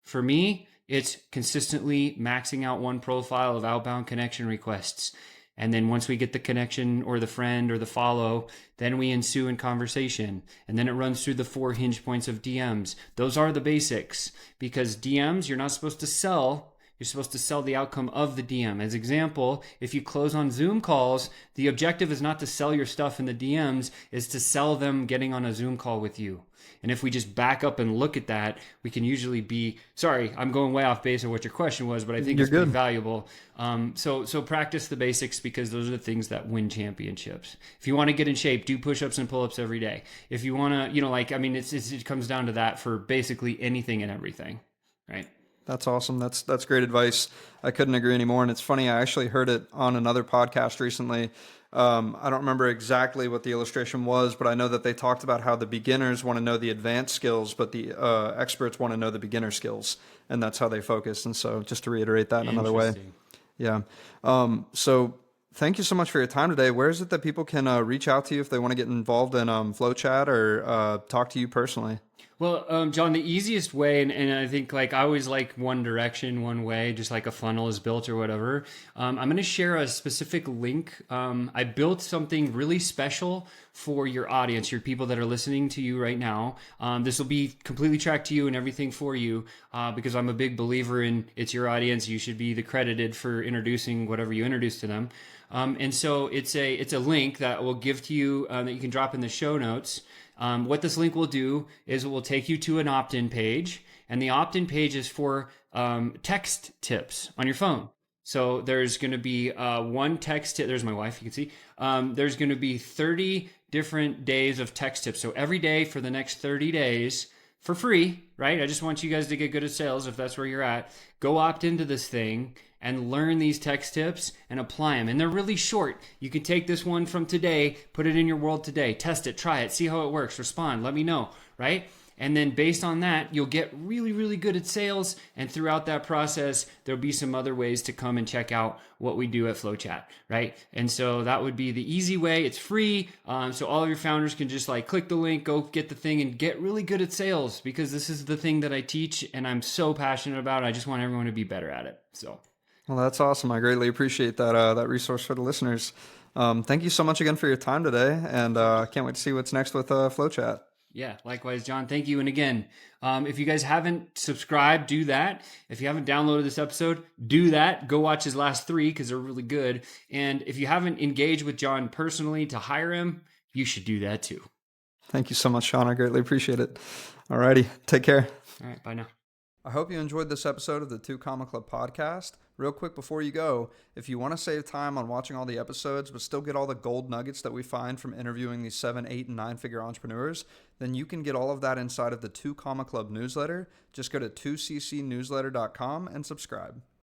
For me, it's consistently maxing out one profile of outbound connection requests. And then once we get the connection or the friend or the follow, then we ensue in conversation. And then it runs through the 4 hinge points of DMs. Those are the basics, because DMs, you're not supposed to sell. You're supposed to sell the outcome of the DM. As example, if you close on Zoom calls, the objective is not to sell your stuff in the DMs, is to sell them getting on a Zoom call with you. And if we just back up and look at that, we can usually be, sorry, I'm going way off base of what your question was, but I think it's pretty valuable. So practice the basics, because those are the things that win championships. If you want to get in shape, do push-ups and pull-ups every day. If you want to, it comes down to that for basically anything and everything, right? That's awesome. That's great advice. I couldn't agree anymore. And it's funny, I actually heard it on another podcast recently. I don't remember exactly what the illustration was, but I know that they talked about how the beginners want to know the advanced skills, but the experts want to know the beginner skills, and that's how they focus. And so just to reiterate that in another way. Yeah. So thank you so much for your time today. Where is it that people can reach out to you if they want to get involved in FlowChat or talk to you personally? Well, John, the easiest way, and I think I always like one direction, one way, just like a funnel is built or whatever. I'm going to share a specific link. I built something really special for your audience, your people that are listening to you right now. This will be completely tracked to you and everything for you, because I'm a big believer in it's your audience. You should be the credited for introducing whatever you introduce to them. And so it's a link that will give to you that you can drop in the show notes. What this link will do is it will take you to an opt-in page, and the opt-in page is for text tips on your phone. So there's going to be one text tip. There's my wife, you can see. There's going to be 30 different days of text tips. So every day for the next 30 days for free, right? I just want you guys to get good at sales if that's where you're at. Go opt into this thing and learn these text tips and apply them. And they're really short. You can take this one from today, put it in your world today, test it, try it, see how it works, respond, let me know, right? And then based on that, you'll get really, really good at sales. And throughout that process, there'll be some other ways to come and check out what we do at FlowChat, right? And so that would be the easy way. It's free. So all of your founders can just click the link, go get the thing, and get really good at sales, because this is the thing that I teach and I'm so passionate about. I just want everyone to be better at it. So. Well, that's awesome. I greatly appreciate that resource for the listeners. Thank you so much again for your time today, and I can't wait to see what's next with FlowChat. Yeah, likewise, John. Thank you. And again, if you guys haven't subscribed, do that. If you haven't downloaded this episode, do that. Go watch his last 3 because they're really good. And if you haven't engaged with John personally to hire him, you should do that too. Thank you so much, Sean. I greatly appreciate it. All righty. Take care. All right. Bye now. I hope you enjoyed this episode of the 2 Comma Club podcast. Real quick before you go, if you want to save time on watching all the episodes but still get all the gold nuggets that we find from interviewing these 7, 8, and 9-figure entrepreneurs, then you can get all of that inside of the 2 Comma Club newsletter. Just go to 2ccnewsletter.com and subscribe.